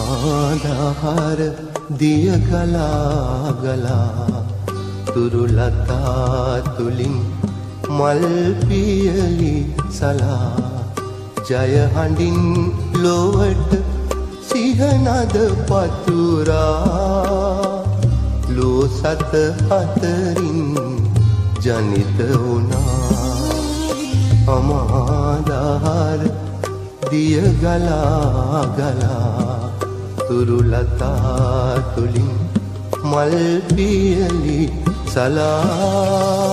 අමාදහර දිය ගලා ගලා තුරුලතා තුලින් මල් පියලි සලා ජය හඬින් ලොවට සිහනද පතුරා ලෝ සත අතරින් ජනිත වුණා අමාදහර දිය ගලා ගලා තුරුලතා තුලින් මල් පියලි සලා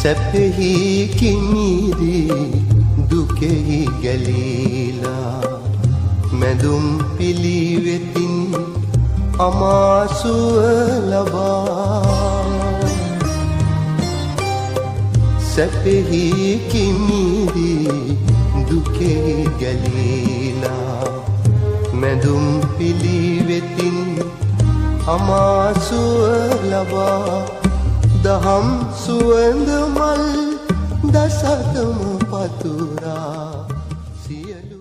සැපෙහි කිමිදී දුකෙහි ගැලීලා මැදුම් පිළිවෙතින් අමාසුව ලබා සැපෙහි කිමිදී දුකෙහි ගැලීලා මැදුම් පිළිවෙතින් අමාසුව ලබා දහම් සුවඳ මල් දසතම පතුරා සියලු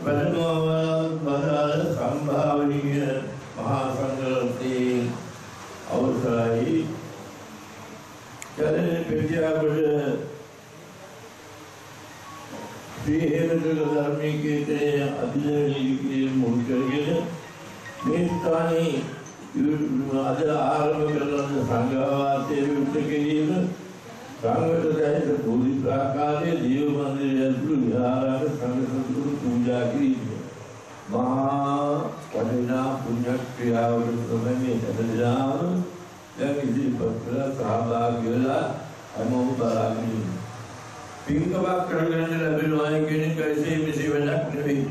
වඩනවවදාළ සම්භාවනීය මහා සංඝරත්නයේ අවසරයි කැලණි පෙරදියාගොඩ ශ්‍රී හේමචන්ද්‍ර ධර්මිකයේ අධිනීතියේ මුල් කරගෙන මේ ස්ථානයේ අද ආරම්භ කරන සංඝවාසයේ විවෘත කිරීම සංඝවදයන්ට පොදු ප්‍රාකාරයේ දේව මන්දිරය ඇතුළු විහාරාල සංඝසතුරු පූජා කිරීම මහා වටිනා පුණ්‍ය ක්‍රියාවකට තමයි හැදෙලාම දැන් ඉදිරිපත් කළ සහභාගී වෙලා හැමෝම බලාගෙන ඉන්න. පින්කමක් කරගෙන ලැබෙනවා කියන එක එසේ මෙසේ වෙනක් නෙවෙයි.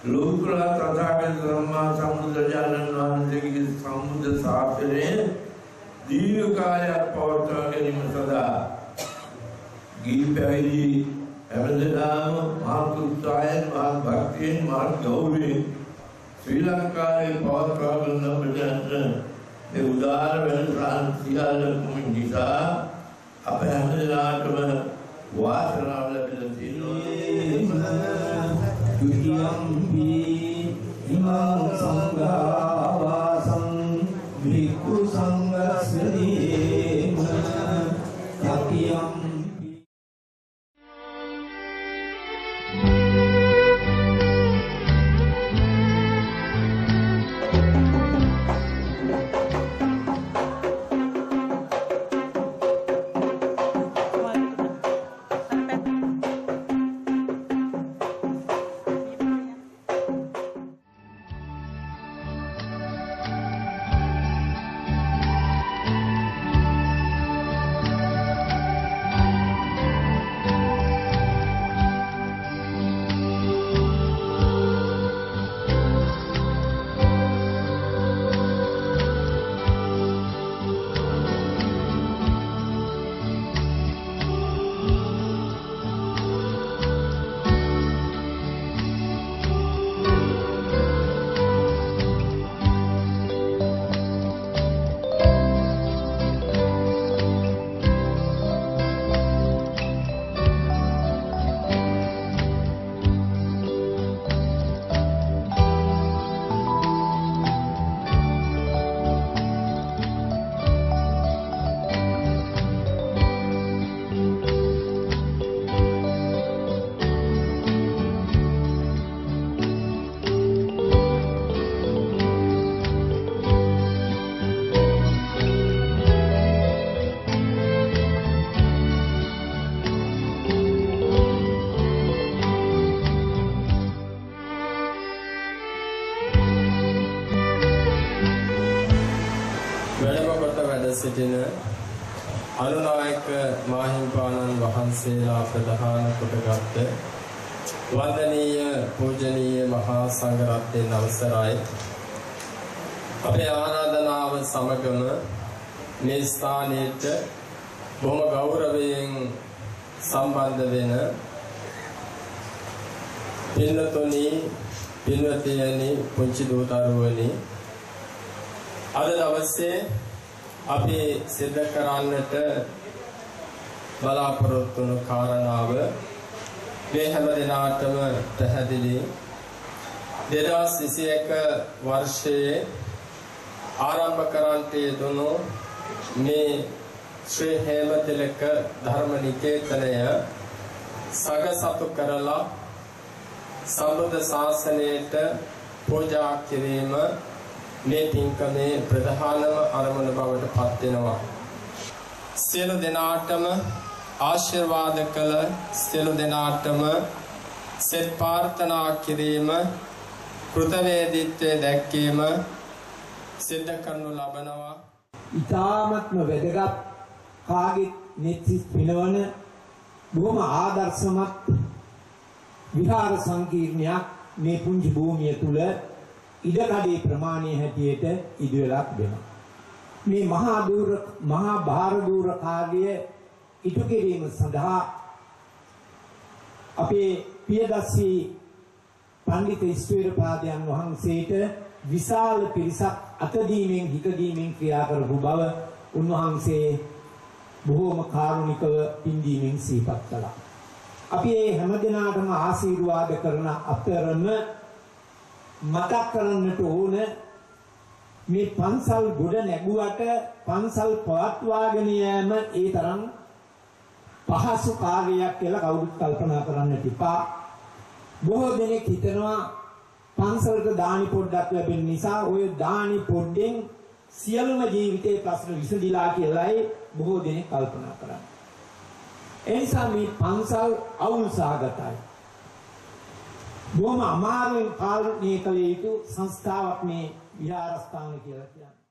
ලෝකුල තථාගත ධම්මා සම්බුද්ධජනන වහන්සේගේ සම්බුද්ධ ශාසනයේ දීර්ඝ කාලයක් පවත්වා ගැනීම සඳහා ගිහි පැවිදි හැමදෙනාම මහත් උත්සාහයෙන් මහත් භක්තියෙන් මහත් ගෞරවයෙන් ශ්‍රී ලංකාවේ පවත්වා ගන්න අපට මේ උදාර වෙනසන් සියල්ලම නිසා අප හැමදෙනාටම වාසනාව ලැබෙලා තියෙනවා. Yudhiyampi imam sanghavaasam bhikkhu sanghasradena yatiyampi. සිටින අනුනායක මාහිම්පාණන් වහන්සේලා ප්‍රධාන කොටගත් වන්දනීය පූජනීය මහා සංඝරත්නයේ අවසරයි අපේ ආරාධනාව සමගම මේ ස්ථානයට බොහොම ගෞරවයෙන් සම්බන්ධ වෙන පින්නතුනි පින්නතියනි පුංචි දූතරුවනි අද දවසේ අපි සිද්ධ කරන්නට බලාපොරොත්තු වන කාරණාව මේ හැම දිනාටම පැහැදිලි 2021 වර්ෂයේ ආරම්භ කරන්නට යෙදුණු මේ ශ්‍රී හේමතිලක ධර්ම නිකේතනය සගසතු කරලා සම්බුද්ධ ශාසනයට පූජා කිරීම මේ පින්කමේ ප්‍රධානම අරමුණ බවට පත් වෙනවා. සියලු දෙනාටම ආශිර්වාද කළ සියලු දෙනාටම සෙත් ප්‍රාර්ථනා කිරීම කෘතවේදීත්වය දැක්වීම සිද්ධ කරනු ලබනවා. ඉතාමත්ම වැදගත් කාගේ නෙත්සිස් පිනවන බොහොම ආදර්ශමත් විහාර සංකීර්ණයක් මේ පුංචි භූමිය තුල ඉඩකඩේ ප්‍රමාණය හැටියට ඉදිරියට වෙනවා. මේ මහා භාර දූර කාර්යය ඉටු කිරීම සඳහා අපේ පියදස්සී පඬිත ඉස්තෝරපාදයන් වහන්සේට විශාල පිරිසක් අතදීමෙන් හිතදීමෙන් ක්‍රියා කරපු බව උන්වහන්සේ බොහෝම කාරුණිකව පින්දීමෙන් සිහිපත් කළා. අපි මේ හැමදිනාටම ආශිර්වාද කරන අතරම මතක් කරන්නට ඕන මේ පන්සල් ගොඩ නැගුවට පන්සල් පවත්වාගෙන යෑම ඒ තරම් පහසු කාර්යයක් කියලා කවුරුත් කල්පනා කරන්නට එපා. බොහෝ දෙනෙක් හිතනවා පන්සලට දානි පොඩ්ඩක් ලැබෙන නිසා ඔය දානි පොඩ්ඩෙන් සියලුම ජීවිතේ ප්‍රශ්න විසඳිලා කියලායි බොහෝ දෙනෙක් කල්පනා කරන්නේ. ඒ නිසා මේ පන්සල් අවුල් සහගතයි. බොහොම අමාරුවෙන් පාලනය කළ යුතු සංස්ථාවක් මේ විහාරස්ථාන කියලා කියන්නේ.